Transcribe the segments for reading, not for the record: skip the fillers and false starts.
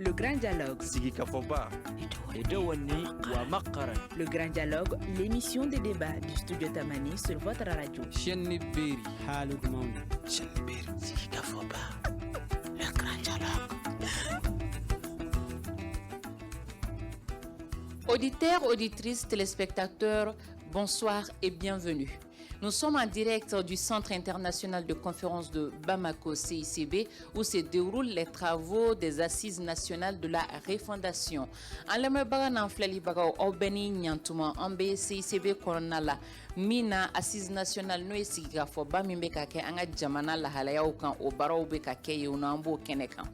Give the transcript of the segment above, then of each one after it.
Le Grand Dialogue. Sigi Kafoba. Edouani Wamakaran. Le Grand Dialogue, l'émission de débat du studio Tamani sur votre radio. Chenni Beri. Halud Maodo. Chenni Beri. Sigi Kafoba. Le Grand Dialogue. Auditeurs, auditrices, téléspectateurs, bonsoir et bienvenue. Nous sommes en direct du Centre international de conférence de Bamako, CICB, où se déroulent les travaux des Assises nationales de la refondation. En lembaga nan flali baga obeni nyantuma ambe CICB koronala mina Assises nationales no esiga fo ba mimbe ka ke anga jamana la halaya kan o baraw be ka ke yunambo kenekan.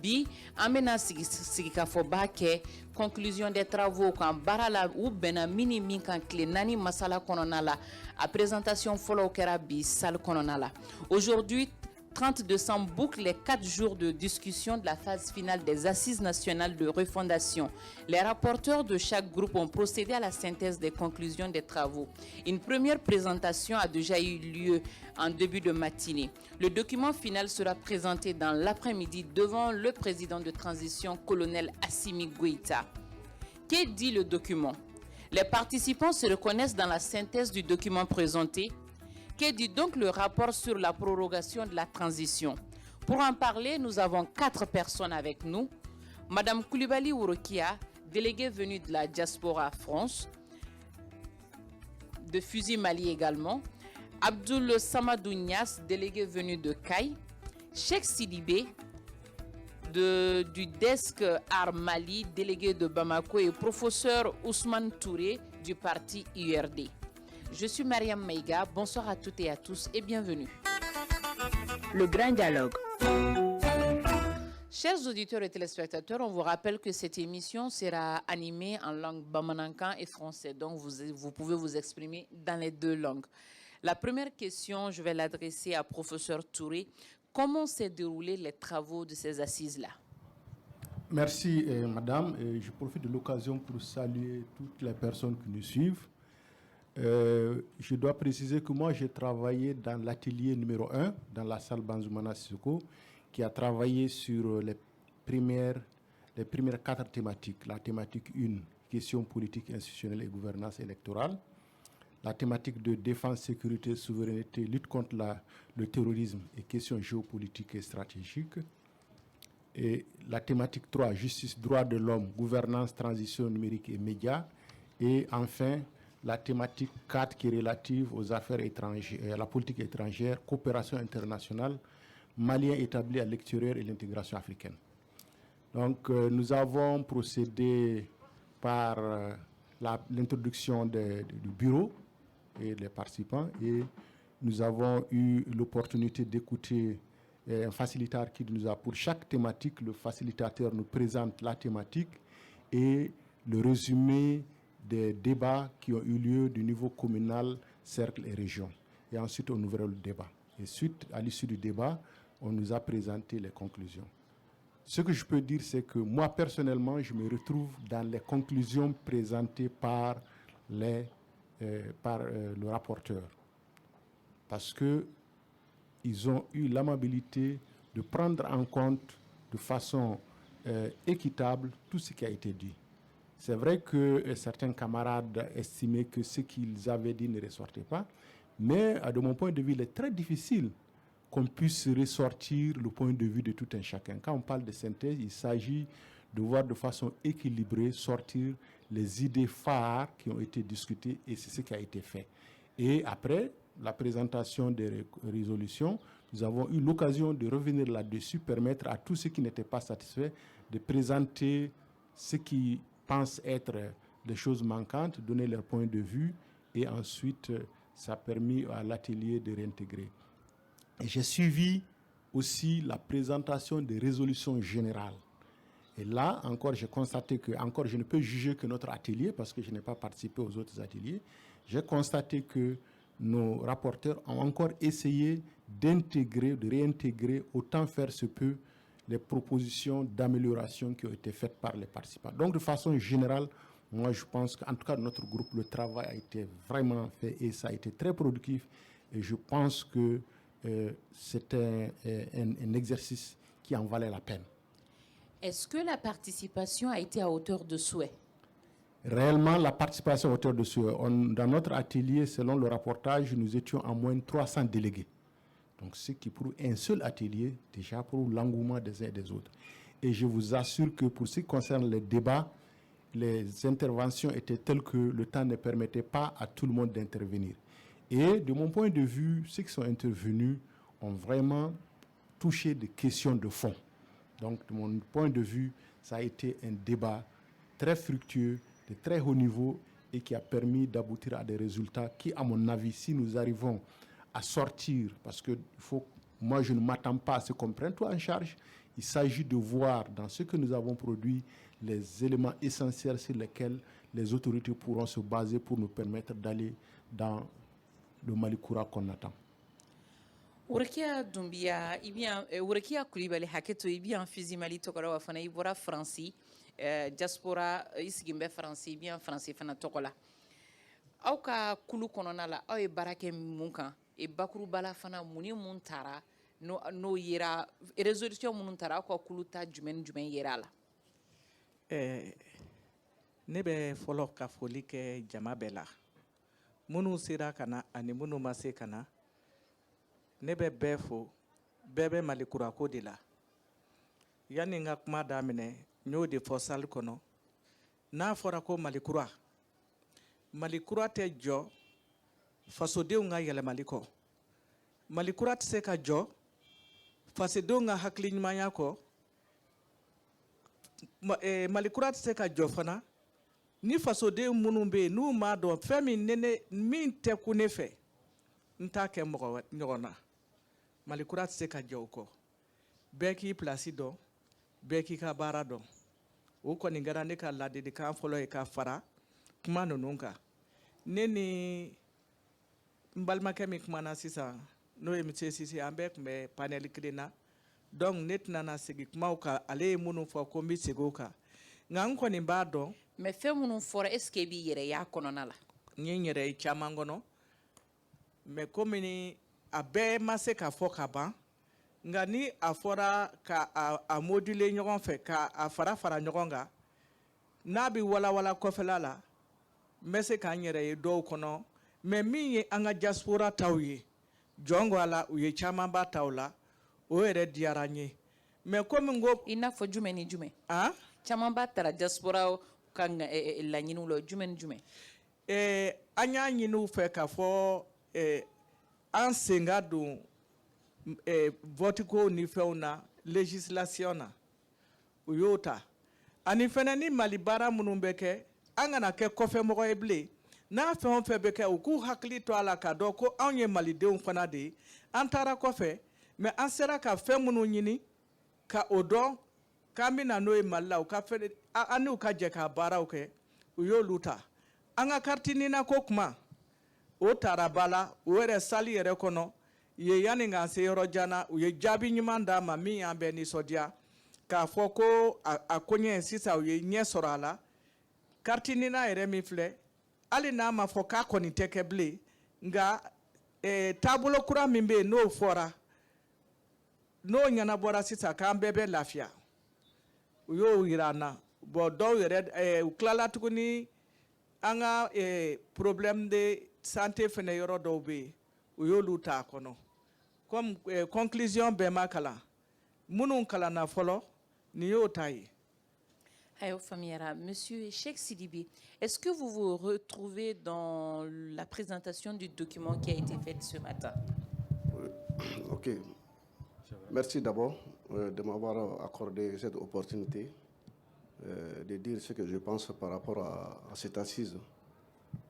Bi amena sigika fo ba ke conclusion des travaux quand barala ou bena mini min kan clé nani masala kononala à présentation follow kerabi salle kononala. Aujourd'hui 30 décembre boucle les 4 jours de discussion de la phase finale des Assises nationales de refondation. Les rapporteurs de chaque groupe ont procédé à la synthèse des conclusions des travaux. Une première présentation a déjà eu lieu en début de matinée. Le document final sera présenté dans l'après-midi devant le président de transition, colonel Assimi Goïta. Qu'est dit le document? Les participants se reconnaissent dans la synthèse du document présenté. Que dit donc le rapport sur la prorogation de la transition? Pour en parler, nous avons 4 personnes avec nous. Madame Koulibaly Ourokia, déléguée venue de la diaspora France, de Fusil Mali également. Abdoul Samadou Niass, délégué venu de Caille. Cheikh Sidibé, du desk Art Mali, délégué de Bamako, et professeur Ousmane Touré du parti URD. Je suis Mariam Maïga, bonsoir à toutes et à tous et bienvenue. Le Grand Dialogue. Chers auditeurs et téléspectateurs, on vous rappelle que cette émission sera animée en langue bamanankan et français, donc vous pouvez vous exprimer dans les 2 langues. La première question, je vais l'adresser à professeur Touré. Comment s'est déroulé les travaux de ces assises-là? Merci madame, je profite de l'occasion pour saluer toutes les personnes qui nous suivent. Je dois préciser que moi j'ai travaillé dans l'atelier numéro 1, dans la salle Banzoumana Sissoko, qui a travaillé sur les premières 4 thématiques. La thématique 1, questions politiques, institutionnelles et gouvernance électorale. La thématique 2, défense, sécurité, souveraineté, lutte contre le terrorisme et questions géopolitiques et stratégiques. Et la thématique 3, justice, droits de l'homme, gouvernance, transition numérique et médias. Et enfin, la thématique 4 qui est relative aux affaires étrangères, à la politique étrangère, coopération internationale, Maliens établis à l'extérieur et l'intégration africaine. Donc nous avons procédé par l'introduction du bureau et les participants, et nous avons eu l'opportunité d'écouter un facilitateur qui nous a, pour chaque thématique, le facilitateur nous présente la thématique et le résumé des débats qui ont eu lieu du niveau communal, cercle et région. Et ensuite, on ouvrait le débat. Et à l'issue du débat, on nous a présenté les conclusions. Ce que je peux dire, c'est que moi, personnellement, je me retrouve dans les conclusions présentées par le rapporteur. Parce qu'ils ont eu l'amabilité de prendre en compte de façon équitable tout ce qui a été dit. C'est vrai que certains camarades estimaient que ce qu'ils avaient dit ne ressortait pas, mais de mon point de vue, il est très difficile qu'on puisse ressortir le point de vue de tout un chacun. Quand on parle de synthèse, il s'agit de voir de façon équilibrée sortir les idées phares qui ont été discutées, et c'est ce qui a été fait. Et après la présentation des résolutions, nous avons eu l'occasion de revenir là-dessus, permettre à tous ceux qui n'étaient pas satisfaits de présenter ce qui pensent être des choses manquantes, donner leur point de vue, et ensuite ça a permis à l'atelier de réintégrer. Et j'ai suivi aussi la présentation des résolutions générales. Et là, encore, j'ai constaté que, je ne peux juger que notre atelier, parce que je n'ai pas participé aux autres ateliers. J'ai constaté que nos rapporteurs ont encore essayé d'intégrer, de réintégrer, autant faire se peut, les propositions d'amélioration qui ont été faites par les participants. Donc, de façon générale, moi, je pense qu'en tout cas, notre groupe, le travail a été vraiment fait et ça a été très productif. Et je pense que c'était un exercice qui en valait la peine. Est-ce que la participation a été à hauteur de souhait? Réellement, la participation à hauteur de souhait. Dans notre atelier, selon le rapportage, nous étions en moins de 300 délégués. Donc, ce qui pour un seul atelier, déjà pour l'engouement des uns et des autres. Et je vous assure que pour ce qui concerne les débats, les interventions étaient telles que le temps ne permettait pas à tout le monde d'intervenir. Et de mon point de vue, ceux qui sont intervenus ont vraiment touché des questions de fond. Donc, de mon point de vue, ça a été un débat très fructueux, de très haut niveau et qui a permis d'aboutir à des résultats qui, à mon avis, si nous arrivons à sortir, parce que moi, je ne m'attends pas à ce qu'on prenne tout en charge, il s'agit de voir dans ce que nous avons produit les éléments essentiels sur lesquels les autorités pourront se baser pour nous permettre d'aller dans le Malikoura qu'on attend. Wurkia Doumbia, Wurkia Koulibaly Haketo, bien Fizi Mali Tokola, Wafana, Ibora Franci, diaspora, Isigimbe Franci, bien Franci, Fana Tokola. Auka Kulu Kononala, Aue Barake Munka, et Bakuru Bala Fana Muni Muntara, no Yera, et résolution Muntara, quoi Kuluta, Jumen Yerala. Ne bɛ fɔlɔ ka foli kɛ jama bɛɛ la minnu sera ka na ani minnu ma se ka na ne bɛ bɛɛ fo bɛɛ bɛ Malikurako de la yanni n ka kuma daminɛ n y'o de fɔ salle kɔnɔ n'a fɔra ko Malikura tɛ jɔ fasodenw ka yɛlɛmali kɔ Malikura tɛ se ka jɔ fasodenw ka hakiliɲumanya kɔ Malikura tɛ se ka jɔ fana ni fasoden minnu bɛ yen n'u m'a dɔn fɛn min tɛ ku ne fɛ n t'a kɛ mɔgɔ ɲɔgɔn na Malikura tɛ se ka jɔ o kɔ bɛɛ k'i place dɔn bɛɛ k'i ka baara dɔn o kɔni kɛra ne ka ladilikan fɔlɔ ye ka fara kuma ninnu kan ne ni n balimakɛ min kumana sisan n'o ye monsieur Sise an bɛɛ tun bɛ panel kelen na donc ne tɛna na segin kumaw kan ale ye minnu fɔ ko n bɛ segin o kan nka n kɔni b'a dɔn. mais fɛn minnu fɔra est ce que i b'i yɛrɛ y'a kɔnɔna la. n ye n yɛrɛ ye caman kɔnɔ mais komi a bɛɛ ma se ka fɔ ka ban nka ni a fɔra ka a moduler ɲɔgɔn fɛ ka a fara ɲɔgɔn kan n'a bɛ walawala kɔfɛla la n bɛ se k'an yɛrɛ ye dɔw kɔnɔ mais min ye an ka diaspora taw ye jɔn ko a la u ye camanba taw la o yɛrɛ diyara n ye mais komi n ko. i n'a fɔ jumɛn ni jumɛn. camanba taara diaspora ka laɲiniw la jumɛn ni jumɛn. an y'a ɲini u fɛ k'a fɔ an sen ka don vote ko ni fɛnw na législation na u y'o ta ani fɛnɛ ni Mali baara minnu bɛ kɛ an kana kɛ kɔfɛmɔgɔ ye bilen n'a fɛn o fɛn bɛ kɛ u k'u hakili to a la k'a dɔn ko anw ye malidenw fana de ye an taara kɔfɛ mais an sera ka fɛn minnu ɲini ka o dɔn k'an bɛ na n'o ye Mali la u ka fɛn an n'u ka jɛ ka baaraw kɛ u y'olu ta an ka carte nina ko kuma o taara ba la o yɛrɛ salle yɛrɛ kɔnɔ ye yanni k'an se yɔrɔ jan na u ye jaabi ɲuman d'a ma min y'an bɛɛ nisɔndiya k'a fɔ ko a koɲɛ sisan u ye ɲɛ sɔrɔ a la carte nina yɛrɛ min filɛ hali n'a ma fɔ k'a kɔni tɛ kɛ bilen nka taabolo kura min bɛ yen n'o fɔra n'o ɲɛnabɔra sisan k'an bɛɛ bɛ lafiya u y'o yira an na bon dɔw yɛrɛ u tilala tuguni an ka problème de santé fɛnɛ yɔrɔ dɔw bɛ yen u y'olu ta a kɔnɔ comme conclusion bɛɛ ma kalan minnu kalanna fɔlɔ nin y'o ta ye. Ayo Famiara, Monsieur Cheikh Sidibé, est-ce que vous vous retrouvez dans la présentation du document qui a été fait ce matin? Ok. Merci d'abord de m'avoir accordé cette opportunité de dire ce que je pense par rapport à cette assise.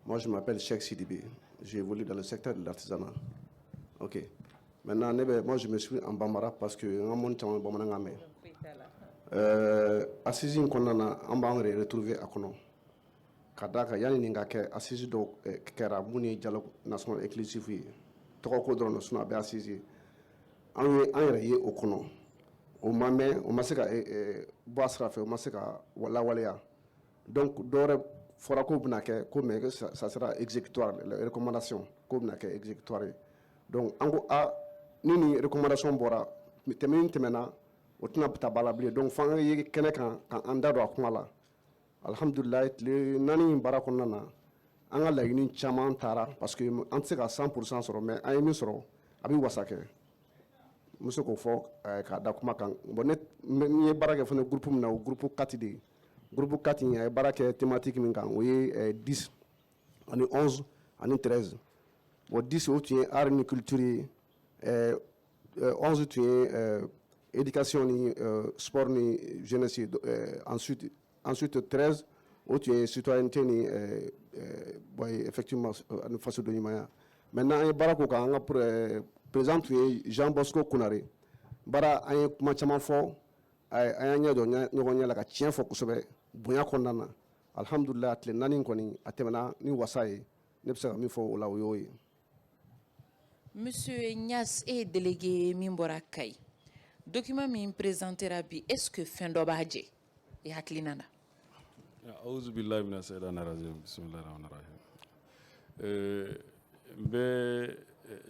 Moi, je m'appelle Cheikh Sidibé. J'ai évolué dans le secteur de l'artisanat. Ok. Maintenant, moi, je me suis en Bambara parce que je suis en Bambara. Assise kɔnɔna an b'an yɛrɛ retrouver a kɔnɔ ka d'a kan yanni nin ka kɛ assise dɔw kɛra mun ye dialogue national inclusif ye tɔgɔ ko dɔrɔn sinon a bɛ assise an yɛrɛ ye o kɔnɔ o ma mɛn o ma se ka bɔ a sira fɛ o ma se ka lawaleya donc dɔwɛrɛ fɔra k'o bɛna kɛ ko mais ça sera exécutoire les recommandations k'o bɛna kɛ exécutoire donc an ko ni nin recommandation bɔra tɛmɛnen tɛmɛna o tɛna ta bala bilen donc fo an ye kɛnɛ kan k'an da don a kuma la alhamdulilayi tile 4 in baara kɔnɔna na an ka laɲini caman taara parce que an tɛ se ka 100% sɔrɔ mais an ye min sɔrɔ a bɛ wasa kɛ n bɛ se k'o fɔ k'a da kuma kan bon ne ye baara kɛ fana groupe min na o groupe 4 de ye groupe 4 in a ye baara kɛ thématique min kan o ye 10 ani 11 ani 13 bon 10 o tun ye art ni culture ye 11 tun ye éducation ni sport ni jeunesse ye ensuite 13 o tun ye citoyenneté ni effectivement ani fasoden ɲumanya maintenant an ye baara k'o kan an ka président tun ye Jean Bosco Konare baara an ye kuma caman fɔ an y'an ɲɛ dɔn ɲɔgɔn ɲɛ la ka tiɲɛ fɔ kosɛbɛ bonya kɔnɔna na alhamdulilayi tile 4 in kɔni a tɛmɛna ni wasa ye ne bɛ se ka min fɔ o la o y'o ye. Monsieur Niass est délégué Mimbora Kai. Document min présentera bi est-ce que fin dɔ b'a jɛ e hakilina na. Auzu billahi mina shaytani rajim bismillahir rahmanir rahim.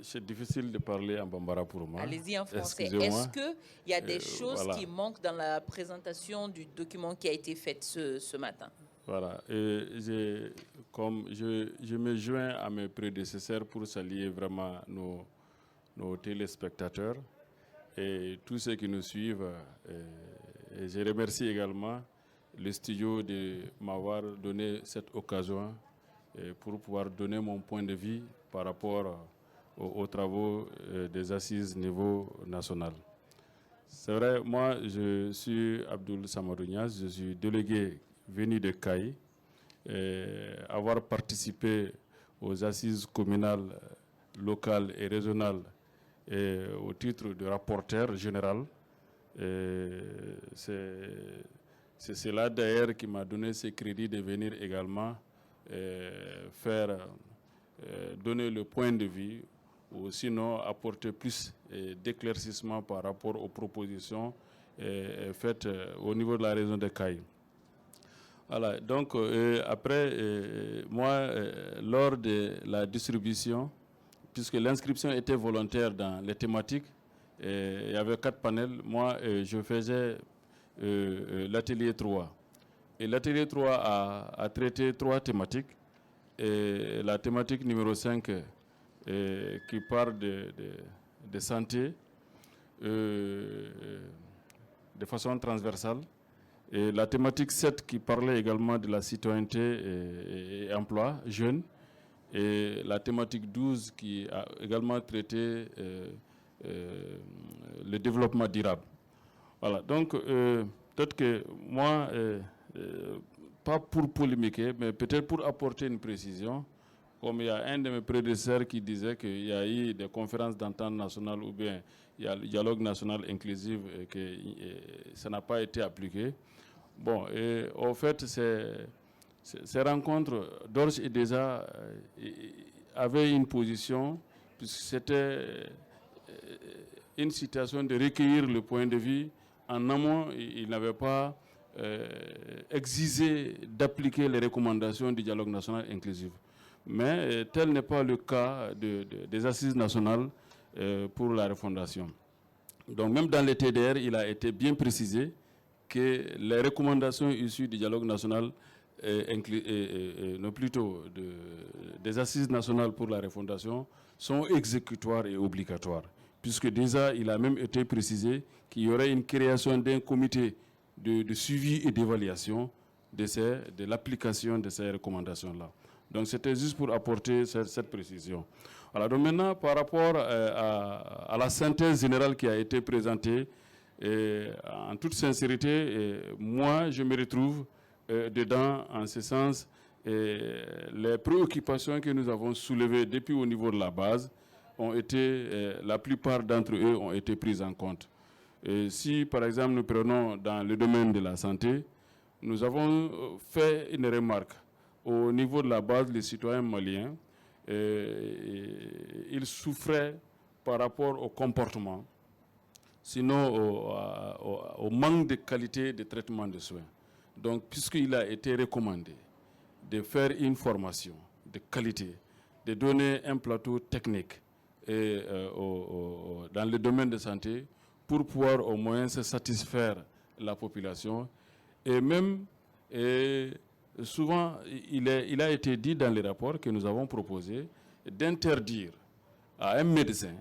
C'est difficile de parler en bambara pour moi. Allez-y en français. Est-ce qu'il y a des choses qui manquent dans la présentation du document qui a été fait ce matin? Voilà. Je me joins à mes prédécesseurs pour saluer vraiment nos téléspectateurs et tous ceux qui nous suivent. Et je remercie également le studio de m'avoir donné cette occasion pour pouvoir donner mon point de vue par rapport aux travaux des assises niveau national. C'est vrai, moi je suis Abdoul Samadou Niass, je suis délégué venu de Caille, avoir participé aux assises communales, locales et régionales au titre de rapporteur général. C'est cela d'ailleurs qui m'a donné ce crédit de venir également donner le point de vue ou sinon apporter plus d'éclaircissement par rapport aux propositions faites au niveau de la région de Caille. Voilà, donc après, moi, lors de la distribution, puisque l'inscription était volontaire dans les thématiques, il y avait 4 panels, moi, je faisais l'atelier 3. Et l'atelier 3 a traité 3 thématiques. Et la thématique numéro 5 qui parle de santé de façon transversale. Et la thématique 7 qui parlait également de la citoyenneté et emploi jeunes. Et la thématique 12 qui a également traité le développement durable. Voilà, donc peut-être que moi, pas pour polémiquer, mais peut-être pour apporter une précision, comme il y a un de mes prédécesseurs qui disait qu'il y a eu des conférences d'entente nationale ou bien il y a le dialogue national inclusif et que ça n'a pas été appliqué. Bon, et en fait, ces rencontres, d'ores et déjà, avaient une position, puisque c'était une situation de recueillir le point de vue. En amont, il n'avait pas exigé d'appliquer les recommandations du dialogue national inclusif. Mais tel n'est pas le cas des assises nationales pour la refondation. Donc même dans les TDR, il a été bien précisé que les recommandations issues du dialogue national, non plutôt des assises nationales pour la refondation, sont exécutoires et obligatoires. Puisque déjà, il a même été précisé qu'il y aurait une création d'un comité de suivi et d'évaluation de l'application de ces recommandations-là. Donc c'était juste pour apporter cette précision. Alors donc maintenant, par rapport à la synthèse générale qui a été présentée, en toute sincérité, moi je me retrouve dedans en ce sens. Les préoccupations que nous avons soulevées depuis au niveau de la base ont été, la plupart d'entre eux ont été prises en compte. Si par exemple nous prenons dans le domaine de la santé, nous avons fait une remarque. Au niveau de la base, les citoyens maliens, ils souffraient par rapport au comportement, sinon au manque de qualité de traitement de soins. Donc, puisqu'il a été recommandé de faire une formation de qualité, de donner un plateau technique dans le domaine de santé pour pouvoir au moins satisfaire la population. Et même, souvent, il a été dit dans les rapports que nous avons proposés d'interdire à un médecin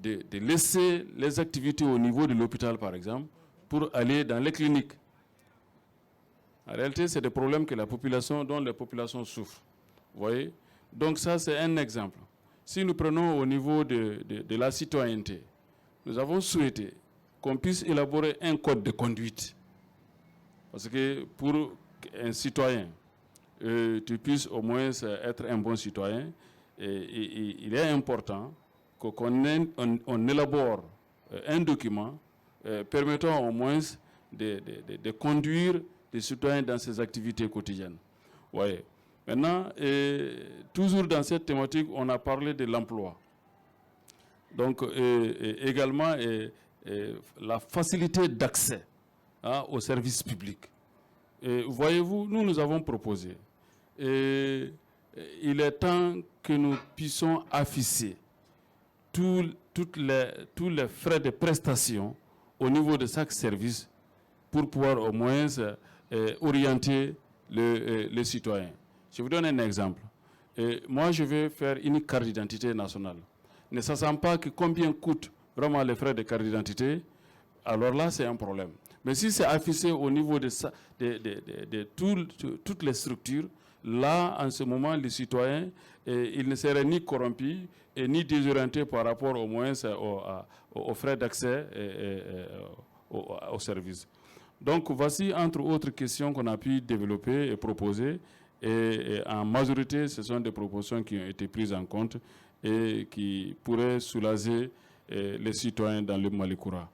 de laisser les activités au niveau de l'hôpital, par exemple, pour aller dans les cliniques. En réalité, c'est des problèmes que dont la population souffre. Vous voyez? Donc ça, c'est un exemple. Si nous prenons au niveau de la citoyenneté, nous avons souhaité qu'on puisse élaborer un code de conduite. Parce que pour un citoyen, tu puisses au moins être un bon citoyen, et il est important qu'on élabore un document permettant au moins de conduire les citoyens dans ces activités quotidiennes. Ouais. Maintenant, toujours dans cette thématique, on a parlé de l'emploi. Donc, également, la facilité d'accès aux services publics. Voyez-vous, nous avons proposé. Il est temps que nous puissions afficher tous les frais de prestation au niveau de chaque service pour pouvoir au moins orienter le citoyen. Je vous donne un exemple. Moi, je vais faire une carte d'identité nationale. Ne sachant pas que combien coûtent vraiment les frais de carte d'identité, alors là, c'est un problème. Mais si c'est affiché au niveau de toutes les structures, là, en ce moment, les citoyens, ils ne seraient ni corrompus et ni désorientés par rapport au moins aux frais d'accès aux services. Donc, voici, entre autres questions qu'on a pu développer et proposer. Et en majorité, ce sont des propositions qui ont été prises en compte et qui pourraient soulager les citoyens dans le Malikoura.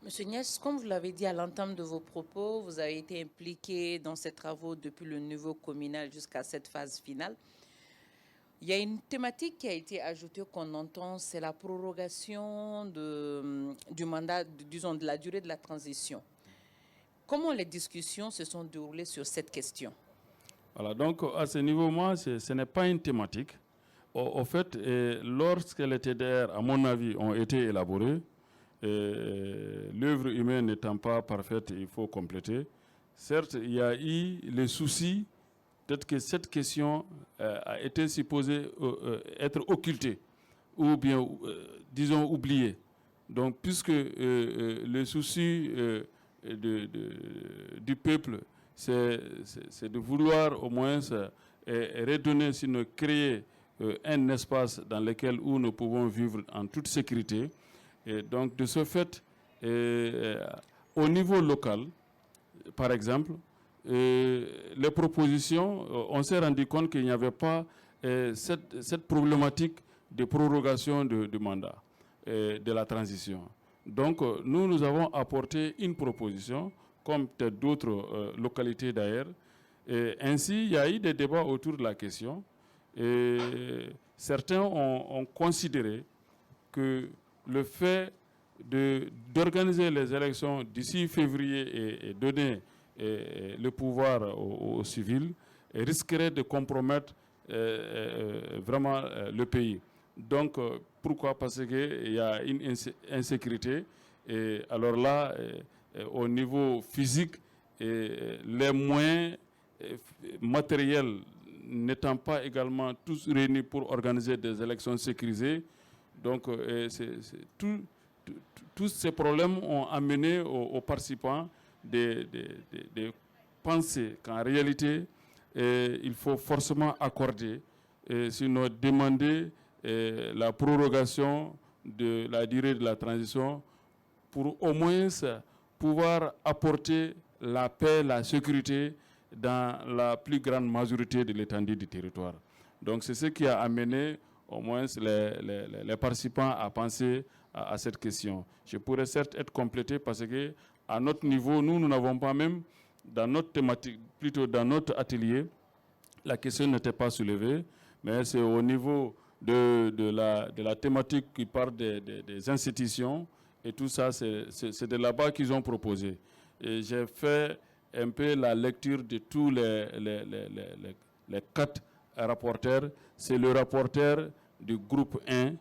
Monsieur Niès, comme vous l'avez dit à l'entame de vos propos, vous avez été impliqué dans ces travaux depuis le niveau communal jusqu'à cette phase finale. Il y a une thématique qui a été ajoutée qu'on entend, c'est la prorogation du mandat, disons, de la durée de la transition. Comment les discussions se sont déroulées sur cette question? Voilà, donc à ce niveau, moi, ce n'est pas une thématique. Au fait, lorsque les TDR, à mon avis, ont été élaborés, l'œuvre humaine n'étant pas parfaite, il faut compléter. Certes, il y a eu les soucis, peut-être que cette question a été supposée être occultée, ou bien, disons, oubliée. Donc, puisque le souci du peuple, c'est de vouloir au moins redonner, sinon créer un espace dans lequel où nous pouvons vivre en toute sécurité. Et donc, de ce fait, au niveau local, par exemple, les propositions, on s'est rendu compte qu'il n'y avait pas cette problématique de prorogation du mandat, de la transition. Donc, nous avons apporté une proposition, comme peut-être d'autres localités d'ailleurs. Ainsi, il y a eu des débats autour de la question. Et certains ont considéré que le fait d'organiser les élections d'ici février et donner le pouvoir aux civils risquerait de compromettre vraiment le pays. Donc, pourquoi? Parce qu'il y a une insécurité. Et alors là, au niveau physique, les moyens matériels n'étant pas également tous réunis pour organiser des élections sécurisées. Donc, tous ces problèmes ont amené aux participants de penser qu'en réalité, il faut forcément accorder, sinon demander la prorogation de la durée de la transition pour au moins pouvoir apporter la paix, la sécurité dans la plus grande majorité de l'étendue du territoire. Donc c'est ce qui a amené au moins les participants à penser à cette question. Je pourrais certes être complété parce que à notre niveau, nous n'avons pas même, dans notre thématique, plutôt dans notre atelier, la question n'était pas soulevée, mais c'est au niveau de la thématique qui parle des institutions et tout ça, c'est de là-bas qu'ils ont proposé. Et j'ai fait un peu la lecture de tous les 4 rapporteurs. C'est le rapporteur du groupe 1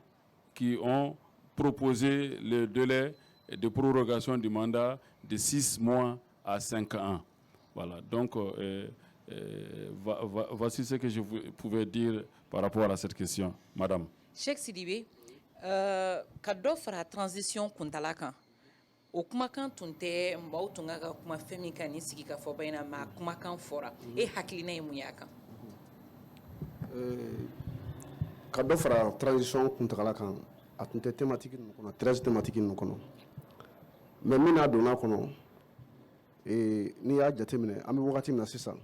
qui ont proposé le délai de prorogation du mandat de 6 mois à 5 ans. Voilà, donc voici ce que je pouvais dire par rapport à cette question, madame. Cheikh Sidibé, ka dɔ fara transition kuntala kan o kumakan tun tɛ mɔgɔw tun ka kuma fɛn min kan ni sigi ka fɔ bayina ma kumakan fɔra e hakilina ye mun y'a kan ka dɔ fara transition kuntagala kan a tun tɛ thématique ninnu kɔnɔ 13 thématique ninnu kɔnɔ mais min n'a donna kɔnɔ n'i y'a jateminɛ an bɛ wagati min na sisan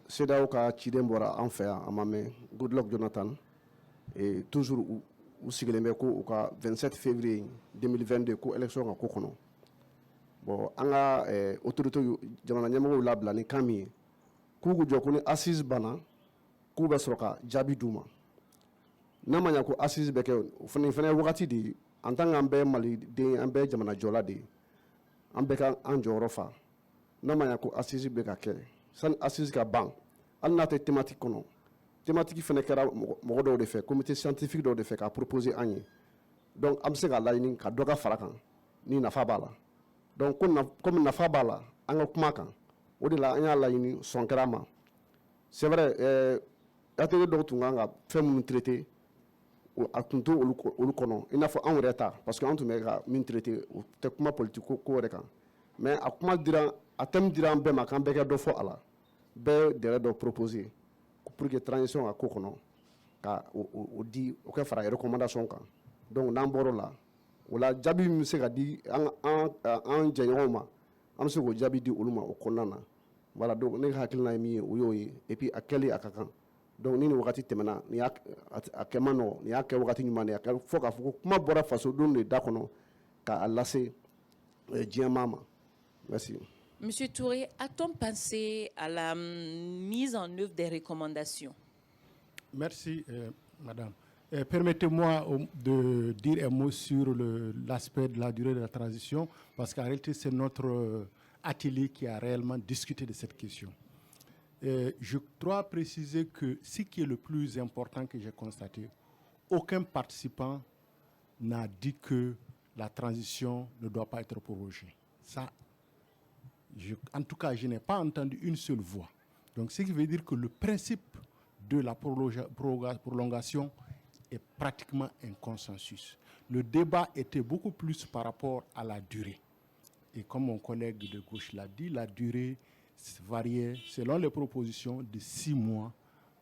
CEDEAO ka ciden bɔra an fɛ yan a ma mɛn Goodluck Jonathan toujours u sigilen bɛ ko u ka 27 février 2022 ko élection ka ko kɔnɔ bon an ka autorité jamana ɲɛmɔgɔw labila ni kan min ye k'u k'u jɔ ko ni assise banna k'u bɛ sɔrɔ ka jaabi d'u ma n'a ma ɲɛ ko assise bɛ kɛ o fana ye wagati de ye en tant qu'an bɛɛ maliden an bɛɛ jamana jɔla de ye an bɛɛ ka an jɔyɔrɔ fa n'a ma ɲɛ ko assise bɛ ka kɛ sani assise ka ban hali n'a tɛ thématique kɔnɔ thématique fana kɛra mɔgɔ dɔw de fɛ comité scientifique dɔw de fɛ k'a proposer an ye donc an bɛ se ka laɲini ka dɔ ka fara kan ni nafa b'a la donc comme nafa b'a la an ka kuma kan o de la an y'a laɲini sɔn kɛra ma c'est vrai atelier dɔw tun kan ka fɛn minnu traiter a tun t'o olu kɔnɔ i n'a fɔ anw yɛrɛ ta parce que an tun bɛ ka min traiter o tɛ kuma politique ko yɛrɛ kan mais a kuma dira a thème dira an bɛɛ ma k'an bɛɛ ka dɔ fɔ a la bɛɛ dɛrɛ dɔ proposer pour que transition ka ko kɔnɔ ka o di o kɛ fara recommandation kan donc n'an bɔr'o la o la jaabi min bɛ se ka di an jɛɲɔgɔnw ma an bɛ se k'o jaabi di olu ma o kɔnɔna na voilà donc ne ka hakilina ye min ye o y'o ye et puis a kɛli a ka kan donc ni wagati tɛmɛna ni a kɛ man nɔgɔn ni y'a kɛ wagati ɲuman de ye a kɛ fɔ k'a fɔ ko kuma bɔra fasodenw de da kɔnɔ k'a lase diɲɛmaa ma merci. Monsieur Touré, a-t-on pensé à la mise en œuvre des recommandations? Merci, madame. Permettez-moi de dire un mot sur l'aspect de la durée de la transition, parce qu'en réalité, c'est notre atelier qui a réellement discuté de cette question. Je dois préciser que ce qui est le plus important que j'ai constaté, aucun participant n'a dit que la transition ne doit pas être prorogée. Ça, en tout cas, je n'ai pas entendu une seule voix. Donc, ce qui veut dire que le principe de la prolongation est pratiquement un consensus. Le débat était beaucoup plus par rapport à la durée. Et comme mon collègue de gauche l'a dit, la durée variait selon les propositions de 6 mois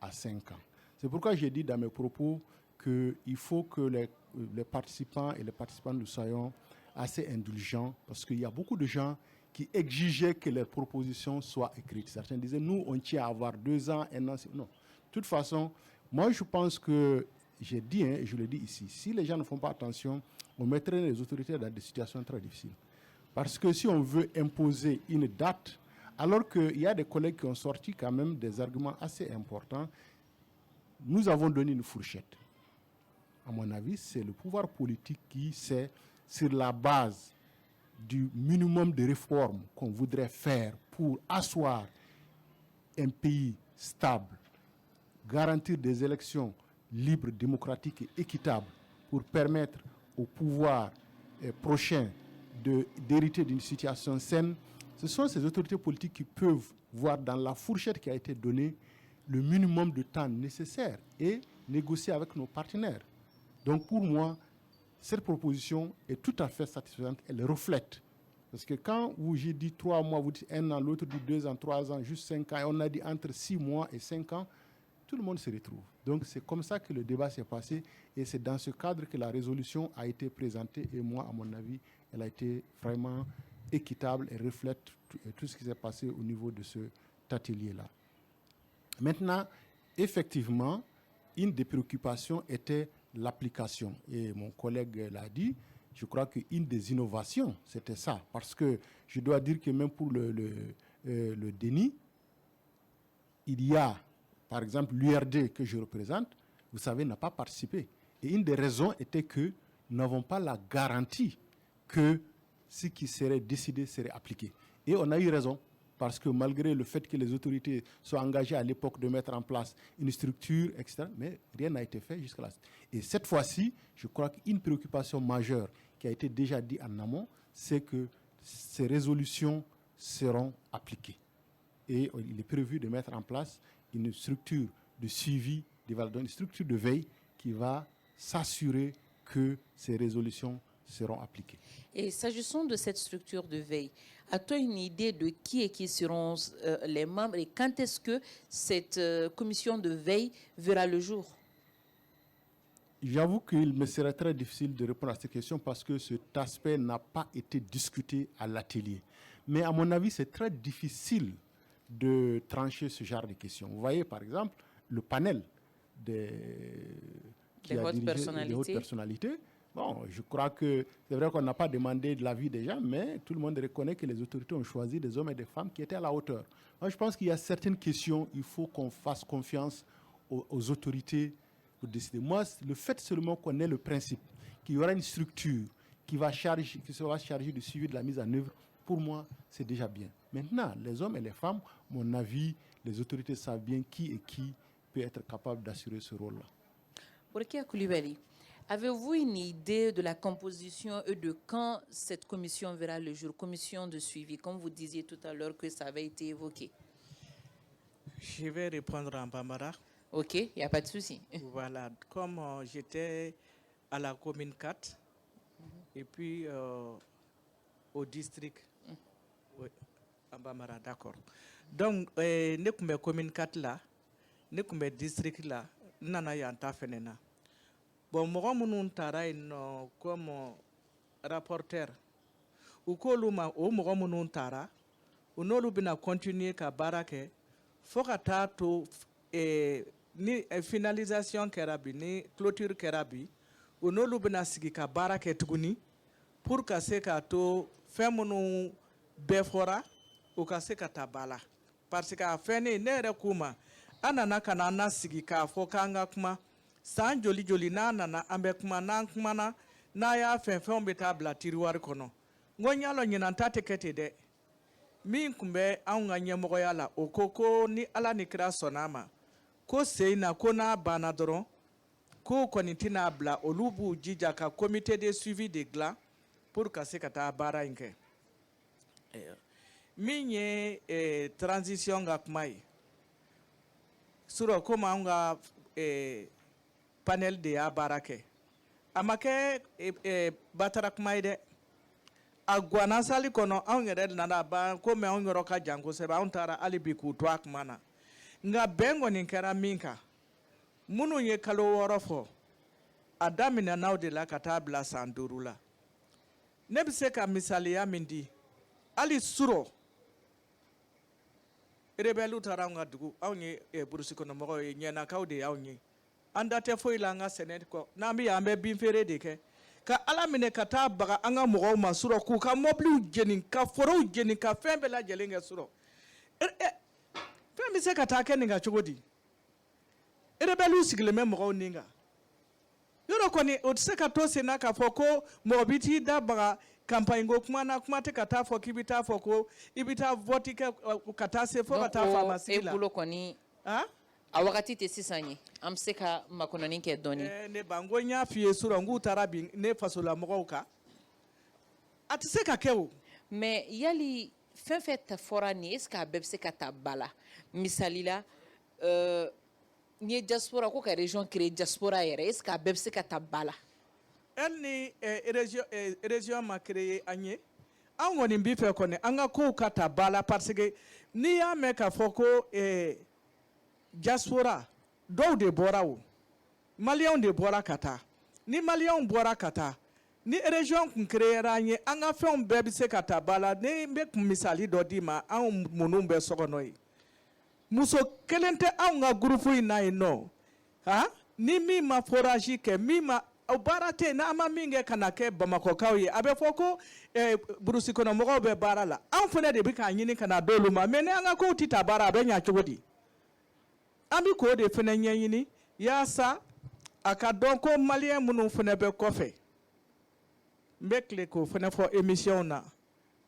à 5 ans. C'est pourquoi j'ai dit dans mes propos qu'il faut que les participants et les participants nous soyons assez indulgents, parce qu'il y a beaucoup de gens qui exigeaient que les propositions soient écrites. Certains disaient, nous, on tient à avoir 2 ans, 1 an. Non. De toute façon, moi, je pense que, j'ai dit, et je le dis ici, si les gens ne font pas attention, on mettrait les autorités dans des situations très difficiles. Parce que si on veut imposer une date, alors qu'il y a des collègues qui ont sorti quand même des arguments assez importants, nous avons donné une fourchette. À mon avis, c'est le pouvoir politique qui sait, sur la base du minimum de réformes qu'on voudrait faire pour asseoir un pays stable, garantir des élections libres, démocratiques et équitables pour permettre au pouvoir prochain d'hériter d'une situation saine. Ce sont ces autorités politiques qui peuvent voir dans la fourchette qui a été donnée le minimum de temps nécessaire et négocier avec nos partenaires. Donc pour moi, cette proposition est tout à fait satisfaisante, elle reflète. Parce que quand j'ai dit 3 mois, vous dites 1 an, l'autre dit 2 ans, 3 ans, juste 5 ans, et on a dit entre 6 mois et 5 ans, tout le monde se retrouve. Donc c'est comme ça que le débat s'est passé et c'est dans ce cadre que la résolution a été présentée et moi, à mon avis, elle a été vraiment équitable et reflète tout ce qui s'est passé au niveau de cet atelier-là. Maintenant, effectivement, une des préoccupations était l'application. Et mon collègue l'a dit, je crois qu'une des innovations, c'était ça. Parce que je dois dire que même pour le déni, il y a, par exemple, l'URD que je représente, vous savez, n'a pas participé. Et une des raisons était que nous n'avons pas la garantie que ce qui serait décidé serait appliqué. Et on a eu raison. Parce que malgré le fait que les autorités soient engagées à l'époque de mettre en place une structure, etc., mais rien n'a été fait jusqu'à là. Et cette fois-ci, je crois qu'une préoccupation majeure qui a été déjà dit en amont, c'est que ces résolutions seront appliquées. Et il est prévu de mettre en place une structure de suivi, une structure de veille qui va s'assurer que ces résolutions seront appliquées. Et s'agissant de cette structure de veille, as-tu une idée de qui et qui seront les membres et quand est-ce que cette commission de veille verra le jour? J'avoue qu'il me serait très difficile de répondre à cette question parce que cet aspect n'a pas été discuté à l'atelier. Mais à mon avis, c'est très difficile de trancher ce genre de questions. Vous voyez, par exemple, le panel des hautes personnalités. Bon, je crois que c'est vrai qu'on n'a pas demandé de l'avis des gens, mais tout le monde reconnaît que les autorités ont choisi des hommes et des femmes qui étaient à la hauteur. Moi, je pense qu'il y a certaines questions, il faut qu'on fasse confiance aux autorités pour décider. Moi, le fait seulement qu'on ait le principe qu'il y aura une structure qui sera chargée du suivi de la mise en œuvre, pour moi, c'est déjà bien. Maintenant, les hommes et les femmes, à mon avis, les autorités savent bien qui peut être capable d'assurer ce rôle-là. Bourkia Koulibaly, avez-vous une idée de la composition et de quand cette commission verra le jour, commission de suivi, comme vous disiez tout à l'heure que ça avait été évoqué? Je vais répondre en Bambara. Ok, il n'y a pas de souci. Voilà, comme j'étais à la commune 4 et puis au district, oui, en Bambara, d'accord. Donc, nous sommes commune 4 là, nous sommes district là, nous sommes fenena. Bon, moi, je suis comme rapporteur. Ou koluma o moi, je tara, ou nous bina continuer ka barake, faut que ni finalisation kerabi ni clôture kerabi ou n'olu bena sigi ka baara kɛ tuguni pour ka se ka to fɛn minnu bɛɛ fɔra u ka se ka ta ba la parce que a fɛn ne yɛrɛ k'u ma an nana ka na an na sigi k'a fɔ k'an ka kuma san joli joli n'an nana an bɛ kuma n'an kumana n'a y'a fɛnw bɛ taa bila tiriwari kɔnɔ n ko n y'a lɔ ɲinan ta tɛ kɛ ten dɛ min tun bɛ anw ka ɲɛmɔgɔya la o ko ni ala ni kira sɔnna a ma ko seyina ko n'a banna dɔrɔn ko kɔni tɛna bila olu b'u jija ka comité de suivi de dilan pour ka se ka taa baara in kɛ min ye transition ka kuma ye surɔ komi anw ka panel de y'a baara kɛ a ma kɛ batara kuma ye dɛ a guwana sali kɔnɔ anw yɛrɛ nana ban komi anw yɔrɔ ka jan kosɛbɛ anw taara hali bi k'u to a kuma na nga bɛn kɔni kɛra min kan minnu ye kalo 6 fɔ a daminɛ n'aw de la ka taa bila san 5 la ne bɛ se ka misaliya min di hali surɔ rebɛliw taara anw ka dugu anw ye burusi kɔnɔmɔgɔw ye ɲɛnakaw de y'anw ye an da tɛ foyi la an ka sɛnɛ kɔ n'an bɛ yan an bɛ bin feere de kɛ ka ala minɛ ka taa baga an ka mɔgɔw ma surɔ k'u ka mɔbiliw jeni ka forow jeni ka fɛn bɛɛ lajɛlen kɛ surɔ fɛn bɛ se ka taa kɛ nin ka cogo di rebɛliw sigilen bɛ mɔgɔw nin kan yɔrɔ kɔni o tɛ se ka to sen na k'a fɔ ko mɔgɔ bi t'i da baga campagne ko kuma na kuma tɛ ka taa fɔ k'i bɛ taa fɔ ko i bɛ taa vote kɛ ka taa se fo ka taa faamasi la bolo kɔni a wagati tɛ sisan ye an bɛ se ka makɔnɔni kɛ dɔɔni ne ba n ko n y'a f'i ye surɔ n k'u taara bin ne fasolamɔgɔw kan a tɛ se ka kɛ o mais yali fɛn fɛn ta fɔra nin est ce que a bɛɛ bɛ se ka ta ba la misali la n'i ye diaspora ko ka région créer diaspora yɛrɛ est ce que a bɛɛ bɛ se ka ta ba la hali ni région ma créer an ye an kɔni b'i fɛ kɔni an ka kow ka ta ba la parce que n'i y'a mɛn k'a fɔ ko diaspora dɔw de bɔra o maliyɛnw de bɔra ka taa ni maliyɛnw bɔra ka taa ni région kun créer an ye an ka fɛnw bɛɛ bɛ se ka ta ba la ni n bɛ misali dɔ d'i ma anw minnu bɛ so kɔnɔ ye muso kelen tɛ anw ka groupe in na yen nɔ ni min ma forage kɛ min ma o baara tɛ yen n'an ma min kɛ ka na kɛ bamakɔkaw ye a bɛ fɔ ko burusi kɔnɔmɔgɔw bɛ baara la anw fana de bɛ k'a ɲini ka na d'olu ma mais ni an ka kow tɛ ta baara a bɛ ɲɛ cogo di an bɛ k'o de fana ɲɛɲini yaasa a ka dɔn ko maliyɛn minnu fana bɛ kɔfɛ n bɛ tile k'o fana fɔ émission na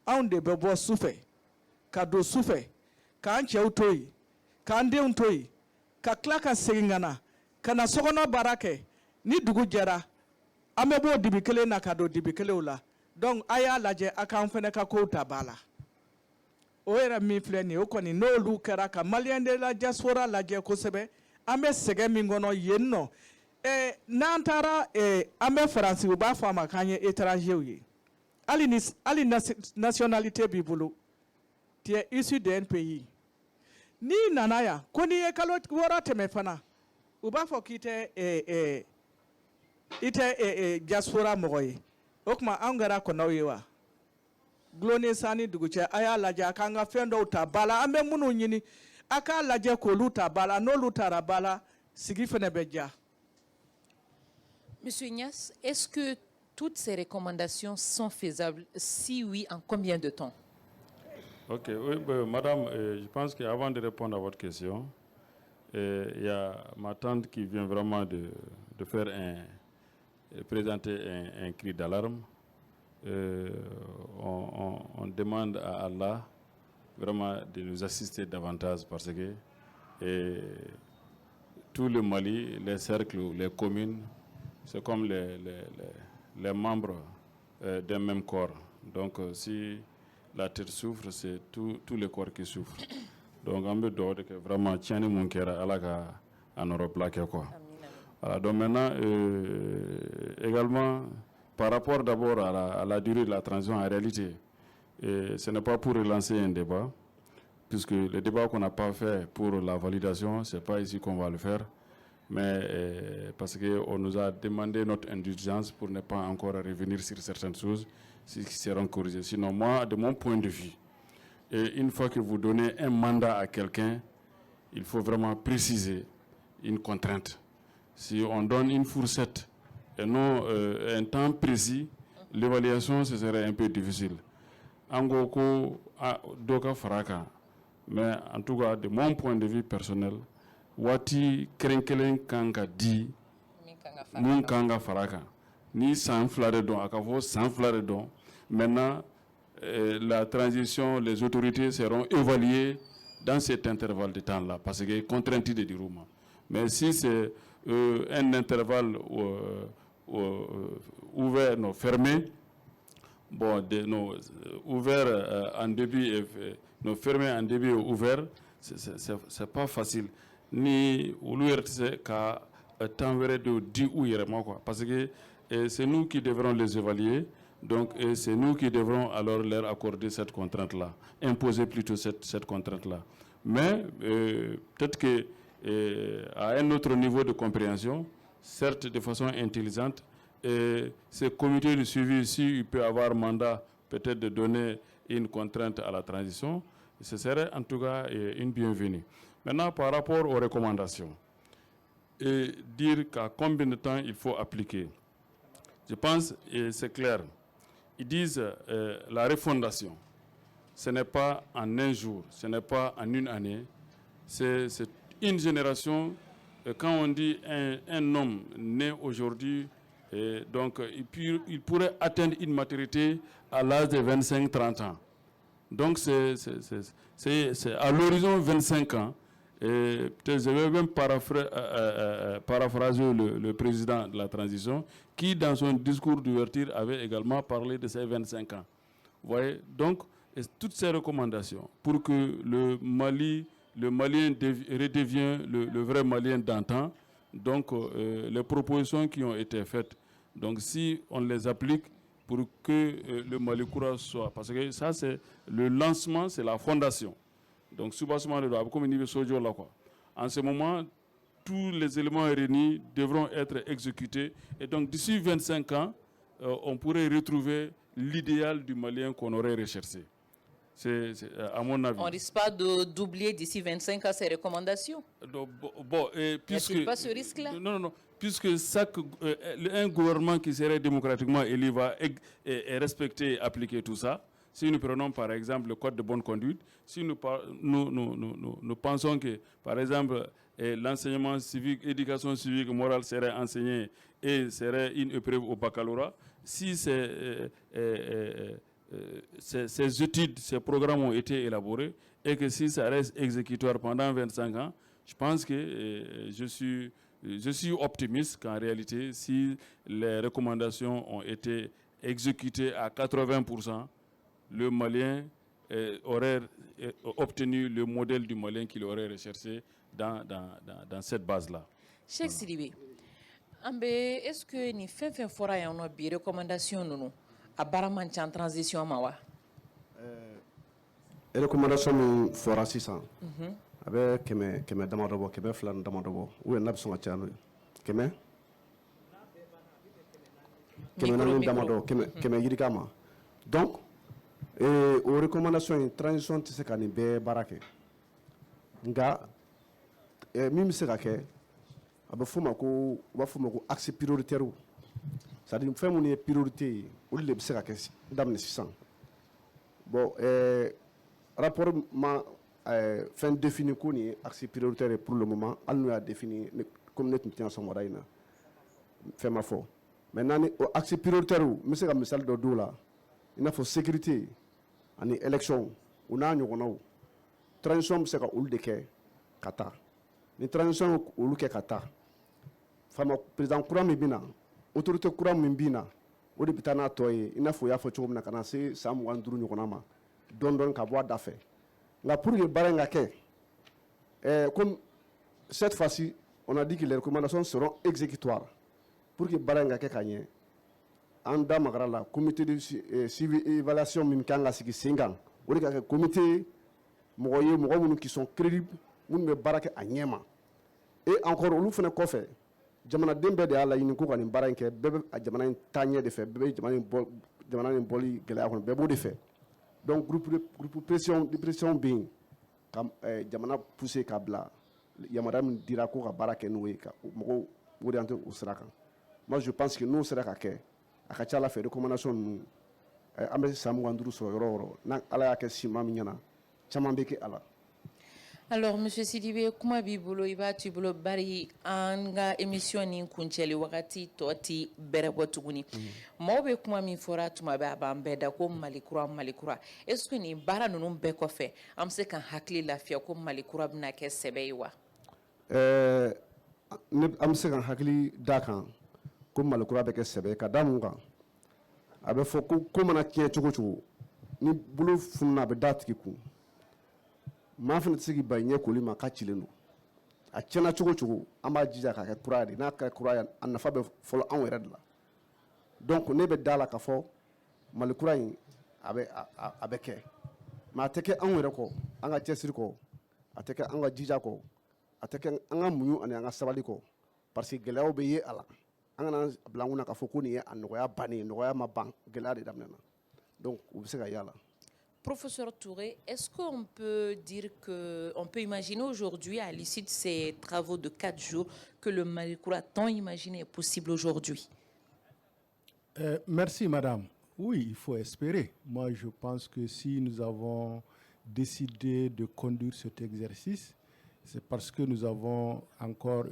anw de bɛ bɔ sufɛ ka don sufɛ k'an cɛw to yen k'an denw to yen ka tila ka segin ka na sokɔnɔ baara kɛ ni dugu jɛra an bɛ bɔ dibi kelen na ka don dibi kelenw la donc a y'a lajɛ a k'an fɛnɛ ka kow ta ba la o yɛrɛ min filɛ nin ye o kɔni n'olu kɛra ka maliyɛn de la diaspora lajɛ kosɛbɛ an bɛ sɛgɛn min kɔnɔ yen nɔ n'an taara an bɛ faransi u b'a fɔ a ma k'an ye étrangers ye hali nationalité b'i bolo tu es issu d'un pays n'i nana yan ko n'i ye kalo 6 tɛmɛ fana u b'a fɔ k'i tɛ i tɛ diaspora mɔgɔ ye o tuma an kɛra kɔnɔw ye wa gulo ni san ni dugu cɛ a y'a lajɛ a k'an ka fɛn dɔw ta ba la an bɛ minnu ɲini a k'a lajɛ k'olu ta ba la n'olu taara ba la sigi fɛnɛ bɛ diya. Monsieur Ignace, est-ce que toutes ces recommandations sont faisables? Si oui, en combien de temps? Ok, oui, madame, je pense qu'avant de répondre à votre question, il y a ma tante qui vient vraiment de faire présenter un cri d'alarme. On demande à Allah vraiment de nous assister davantage parce que tout le Mali, les cercles, les communes, c'est comme les membres d'un même corps. Donc si la tête souffre, c'est tout le corps qui souffre. Donc on peut dire que vraiment tiens mon cœur à la en Europe là quoi. Voilà, donc maintenant également par rapport d'abord à la durée de la transition, en réalité, ce n'est pas pour relancer un débat, puisque le débat qu'on n'a pas fait pour la validation, ce n'est pas ici qu'on va le faire, mais parce qu'on nous a demandé notre indulgence pour ne pas encore revenir sur certaines choses qui seront corrigées. Sinon, moi, de mon point de vue, une fois que vous donnez un mandat à quelqu'un, il faut vraiment préciser une contrainte. Si on donne une fourchette et non un temps précis, l'évaluation, ce serait un peu difficile. Angoko, Doka Faraka, mais en tout cas, de mon point de vue personnel, Wati Krenkelen Kanga di, Mun Kanga Faraka, ni sans flaredon, Akavo sans flaredon. Maintenant, la transition, les autorités seront évaluées dans cet intervalle de temps-là, parce que contrainte de déroulement. Mais si c'est un intervalle ouvert, non, fermé, bon, ouvert en début et non, fermé en début et ouvert, c'est pas facile. Ni ouvert qu'à temps de 10 ou quoi, parce que c'est nous qui devrons les évaluer. Donc, c'est nous qui devrons alors leur accorder cette contrainte-là, imposer plutôt cette contrainte-là. Mais peut-être qu'à un autre niveau de compréhension, certes de façon intelligente, ces comités de suivi, s'il peut avoir mandat peut-être de donner une contrainte à la transition, ce serait en tout cas une bienvenue. Maintenant, par rapport aux recommandations, et dire qu'à combien de temps il faut appliquer, je pense, et c'est clair, ils disent la refondation, ce n'est pas en un jour, ce n'est pas en une année, c'est une génération. Quand on dit un homme né aujourd'hui, donc il pourrait atteindre une maturité à l'âge de 25-30 ans. Donc c'est à l'horizon 25 ans. Et peut-être je vais même paraphraser le président de la transition qui, dans son discours d'ouverture, avait également parlé de ces 25 ans. Vous voyez, donc, toutes ces recommandations pour que le Malien redevient le vrai Malien d'antan, donc les propositions qui ont été faites, donc si on les applique pour que le Mali courage soit, parce que ça c'est le lancement, c'est la fondation. Donc, en ce moment, tous les éléments réunis devront être exécutés. Et donc, d'ici 25 ans, on pourrait retrouver l'idéal du Malien qu'on aurait recherché. C'est à mon avis. On ne risque pas d'oublier d'ici 25 ans ces recommandations. Puisque pas ce risque-là? Non. Puisque un gouvernement qui serait démocratiquement élu va respecter et appliquer tout ça. Si nous prenons par exemple le code de bonne conduite, si nous pensons que par exemple l'enseignement civique, l'éducation civique et morale serait enseigné et serait une épreuve au baccalauréat, si ces études, ces programmes ont été élaborés et que si ça reste exécutoire pendant 25 ans, je pense que je suis je suis optimiste qu'en réalité, si les recommandations ont été exécutées à 80%, le Malien aurait obtenu le modèle du Malien qu'il aurait recherché dans cette base-là. Cheikh Sidibé, est-ce que ni fait fora ya no bi recommandation nunu a baraman en transition ma wa? Recommandation fora sisan. Abe kɛmɛ damadɔ bɔ kɛmɛ fila ni damadɔ bɔ n'a bɛ sɔn ka caya n'o ye kɛmɛ naani damadɔ kɛmɛ yirika ma donc o recommandation in transition tɛ se ka nin bɛɛ baara kɛ nka min bɛ se ka kɛ a bɛ f'o ma ko u b'a f'o ma ko axe prioritaire c'est à dire fɛn minnu ye priorité ye olu de bɛ se ka kɛ daminɛ sisan bon rapport ma fin défini qu'on est axe prioritaire pour le moment, elle nous a défini comme nous étions ensemble là, fait ma foi. Maintenant, axe prioritaire, monsieur comme misal de doula, il faut sécurité, en élection, on a une transition c'est que de ke kata, une transition ou ke kata, femme président courant mibina, autorité courant mibina, au début t'en as toy, il faut y avoir chose comme na kana c'est ça moi nduru nyonama, don kabwa d'affaires. Là, pour que Baranga comme cette fois-ci, on a dit que les recommandations seront exécutoires. Pour que Baranga Kanye, en Damagara, la comité de suivi et évaluation Mimkanga Siki Sengang, ou les comités qui sont crédibles, nous Baraka à Nyema. Et encore, on fait un coffre. Jamana Dembe de Ala Yiniko and Baranke, Bebe à Jamana Tanya de fait, Bebe Jamana Boli, Galavon, Bebo de fait. Donc, groupe de pression bien, comme Jamana poussé Kabla, Yamadam dira qu'on va baraquer nous et qu'on orienter au Srakan. Moi, je pense que nous, Srakake, à Kachala fait recommandation, Amé Samu Andrew Soyoro, Nak Alaka Simamiana, Chamambeke Allah. Alors, M. Sidibé, comment bibolo iba tibolo bari anga émission ni kuncheli wakati toti berebo tuguni. Maube kuma min fora tuma ba bambeda ko malikura. Est-ce que ni bara nunu be ko fe am se kan hakli lafiya ko malikura bna ke sebeiwa? Am se kan hakli dakan ko malikura be ke sebe ka damunga. Abe fo ko mana tie chogo ni bulu funna be datiki ku. Ma fana tigi ba ɲɛ koli ma ka cilen don a tiɲɛna cogo an b'a jija k'a kɛ kura de n'a kɛra kura ye a nafa bɛ fɔlɔ anw yɛrɛ de la donc ne bɛ da la k'a fɔ mali kura in a bɛ kɛ mais a tɛ kɛ anw yɛrɛ kɔ an ka cɛsiri kɔ a tɛ kɛ an ka jija kɔ a tɛ kɛ an ka muɲu ani an ka sabali kɔ parce que gɛlɛyaw bɛ ye a la an kana bila an kunna k'a fɔ ko nin ye a nɔgɔya bannen ye nɔgɔya ma ban gɛlɛya de daminɛna donc u bɛ se ka y'a la. Professeur Touré, est-ce qu'on peut dire on peut imaginer aujourd'hui, à l'issue de ces travaux de 4 jours, que le Malikura tant imaginé est possible aujourd'hui? Merci, madame. Oui, il faut espérer. Moi, je pense que si nous avons décidé de conduire cet exercice, c'est parce que nous avons encore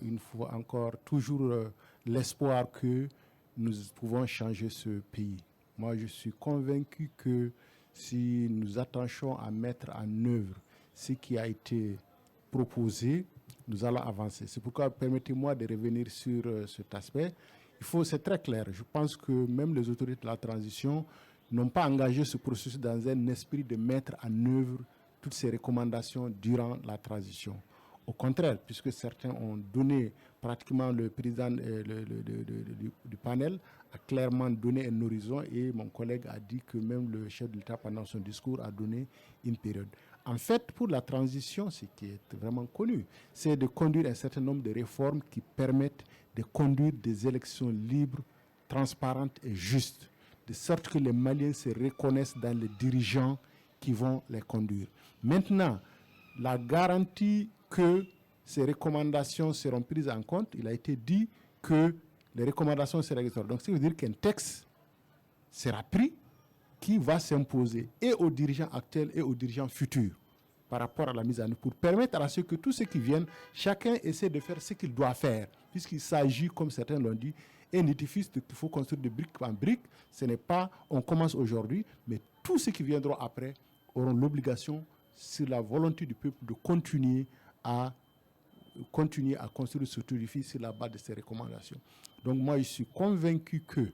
toujours l'espoir que nous pouvons changer ce pays. Moi, je suis convaincu que si nous attachons à mettre en œuvre ce qui a été proposé, nous allons avancer. C'est pourquoi permettez-moi de revenir sur cet aspect. C'est très clair. Je pense que même les autorités de la transition n'ont pas engagé ce processus dans un esprit de mettre en œuvre toutes ces recommandations durant la transition. Au contraire, puisque certains ont donné, pratiquement le président du panel a clairement donné un horizon et mon collègue a dit que même le chef de l'État pendant son discours a donné une période. En fait, pour la transition, ce qui est vraiment connu, c'est de conduire un certain nombre de réformes qui permettent de conduire des élections libres, transparentes et justes, de sorte que les Maliens se reconnaissent dans les dirigeants qui vont les conduire. Maintenant, la garantie que ces recommandations seront prises en compte, il a été dit que les recommandations seront exécutées. Donc, ça veut dire qu'un texte sera pris qui va s'imposer et aux dirigeants actuels et aux dirigeants futurs par rapport à la mise en œuvre, pour permettre à ce que tous ceux qui viennent, chacun essaie de faire ce qu'il doit faire, puisqu'il s'agit, comme certains l'ont dit, un édifice qu'il faut construire de brique en brique. Ce n'est pas, on commence aujourd'hui, mais tous ceux qui viendront après auront l'obligation, sur la volonté du peuple, de continuer à continuer à construire ce édifice sur la base de ces recommandations. Donc moi, je suis convaincu que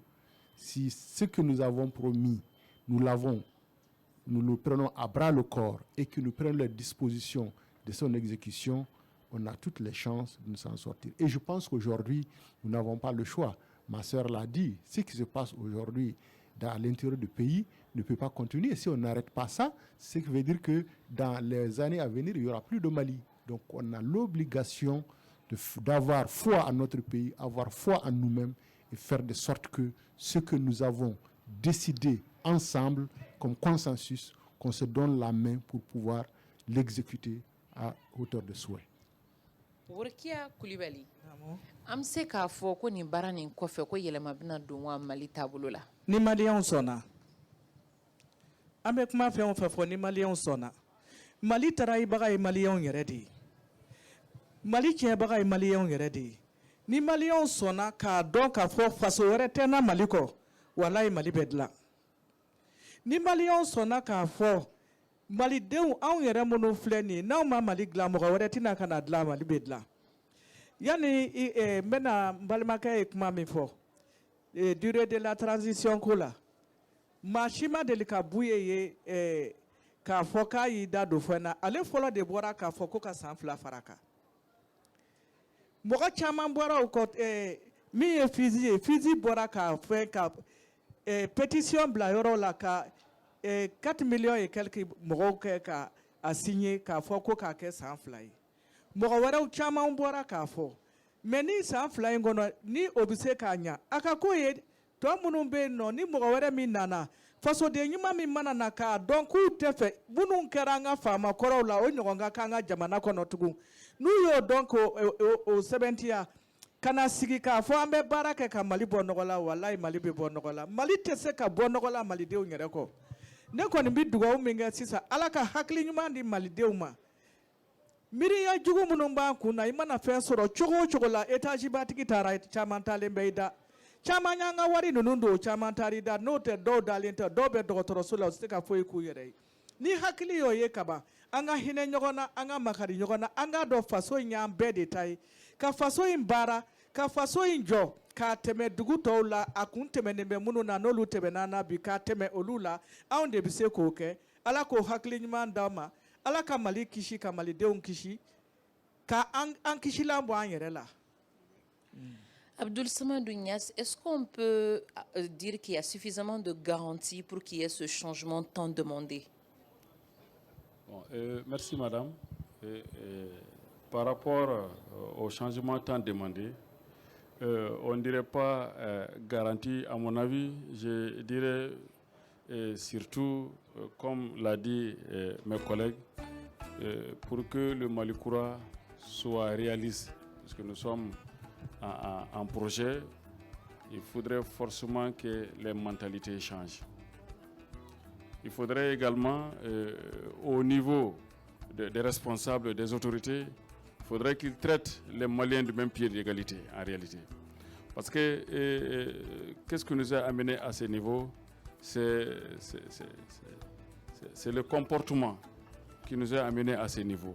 si ce que nous avons promis, nous le prenons à bras le corps et que nous prenons les dispositions de son exécution, on a toutes les chances de nous en sortir. Et je pense qu'aujourd'hui, nous n'avons pas le choix. Ma sœur l'a dit, ce qui se passe aujourd'hui dans l'intérieur du pays ne peut pas continuer. Si on n'arrête pas ça, ce qui veut dire que dans les années à venir, il n'y aura plus de Mali. Donc on a l'obligation d'avoir foi en notre pays, avoir foi en nous-mêmes et faire de sorte que ce que nous avons décidé ensemble comme consensus, qu'on se donne la main pour pouvoir l'exécuter à hauteur de souhait. Workia Koulibaly, am se k'a fɔ ko nin baara nin kɔfɛ ko yɛlɛma bɛna don wa Mali taabolo la. Ni maliyɛnw sɔnna an bɛ kuma fɛn o fɛn fɔ ni maliyɛnw sɔnna Mali tarayibaga ye maliyɛnw yɛrɛ de ye Mali tiɲɛbaga ye maliyɛnw yɛrɛ de ye ni maliyɛnw sɔnna k'a dɔn k'a fɔ faso wɛrɛ tɛ na Mali kɔ walayi Mali bɛ dilan ni maliyɛnw sɔnna k'a fɔ malidenw anw yɛrɛ minnu filɛ nin ye n'anw ma Mali dilan mɔgɔ wɛrɛ tɛna ka na dilan Mali bɛ dilan yani n bɛna n balimakɛ ye kuma min fɔ durée de la transition ko la maa si ma deli ka bu ye k'a fɔ k'a y'i da don fɛn na ale fɔlɔ de bɔra k'a fɔ ko ka san 2 fara kan mɔgɔ caman bɔra o kɔ min ye Fizi bɔra k'a fɛn ka pétition bila yɔrɔ la ka 4 millions et quelques mɔgɔw kɛ ka a signé k'a fɔ ko k'a kɛ san 2 ye mɔgɔ wɛrɛw caman bɔra k'a fɔ mais ni san 2 in kɔnɔ ni o bɛ se k'a ɲa a ka ko ye tɔ minnu bɛ yen nɔ ni mɔgɔ wɛrɛ min nana fasoden ɲuman min mana na k'a dɔn k'u tɛ fɛ minnu kɛra an ka faama kɔrɔw la o ɲɔgɔn ka k'an ka jamana kɔnɔ tugun n'u y'o dɔn k'o sɛbɛntiya ka na sigi k'a fɔ an bɛ baara kɛ ka Mali bɔ nɔgɔ la walayi Mali bɛ bɔ nɔgɔ la Mali tɛ se ka bɔ nɔgɔ la malidenw yɛrɛ kɔ ne kɔni bɛ dugawu min kɛ sisan Ala ka hakili ɲuman di malidenw ma miiriya jugu minnu b'an kun na i mana fɛn sɔrɔ cogo o cogo la étage batigi taara caman talen bɛ i da caman y'an ka wari ninnu don caman taara i da n'o tɛ dɔw dalen tɛ dɔw bɛ dɔgɔtɔrɔso la u tɛ se ka foyi k'u yɛrɛ ye ni hakili y'o ye kaban an ka hinɛ ɲɔgɔn na an ka makari ɲɔgɔn na an k'a dɔn faso in y'an bɛɛ de ta ye ka faso in baara ka faso in jɔ k'a tɛmɛ dugu tɔw la a kun tɛmɛnen bɛ minnu na n'olu tɛmɛna na bi k'a tɛmɛ olu la anw de bɛ se k'o kɛ Ala k'o hakili ɲuman d'an ma Ala ka Mali kisi ka malidenw kisi ka an kisilan bɔ an yɛrɛ la. Abdoul Samadou Niasse, est-ce qu'on peut dire qu'il y a suffisamment de garanties pour qu'il y ait ce changement tant demandé? Bon, merci madame. Par rapport au changement tant demandé, on ne dirait pas garantie, à mon avis, je dirais surtout, comme l'a dit mes collègues, pour que le Malikoura soit réaliste, parce que nous sommes en projet, il faudrait forcément que les mentalités changent. Il faudrait également, au niveau des responsables, des autorités, il faudrait qu'ils traitent les Maliens du même pied d'égalité, en réalité. Parce que qu'est-ce qui nous a amené à ce niveau? C'est le comportement qui nous a amené à ce niveau.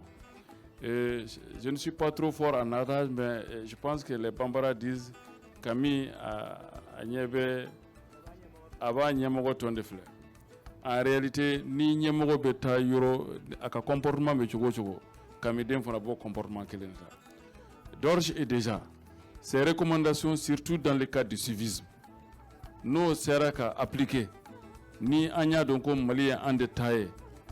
Je ne suis pas trop fort en adage, mais je pense que les Bambara disent Kami a Niébé avant Niamogo Tondefle. En réalité, ni Niamogo Beta Euro, à un comportement, mais Chogo, Kami Dem fera bon comportement qu'il a. D'ores et déjà, ces recommandations, surtout dans le cadre du civisme, nous serons appliquées. Ni Anya Donko Mali en détail,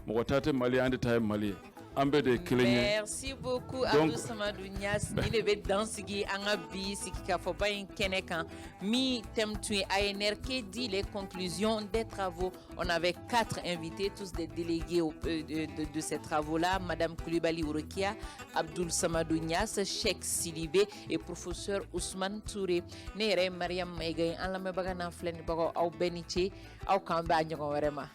Mogotate Mali en détail Mali. Merci beaucoup Abdou Samadou Niasse. Il est dans ce qui est sigi ka fɔ ba in kɛnɛ kan mi thème tun ye ANR qui dit les conclusions des travaux. On avait 4 invités, tous des délégués de ces travaux-là. Madame Koulibaly Workia, Abdoul Samadou Niasse, Cheikh Sidibé et professeur Ousmane Touré. Ne yɛrɛ Mariam Maïga an lamɛnbaga n'an filɛ nin bagaw aw bɛɛ ni ce aw k'an bɛn a ɲɔgɔn wɛrɛ ma.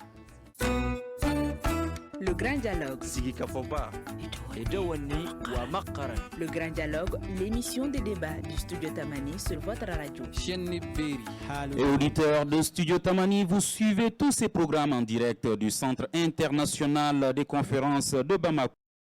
Le Grand Dialogue. Sigi Kafoba. Edouani Ouamakaran. Le Grand Dialogue, l'émission des débats du Studio Tamani sur votre radio. Et auditeurs de Studio Tamani, vous suivez tous ces programmes en direct du Centre international des conférences de Bamako.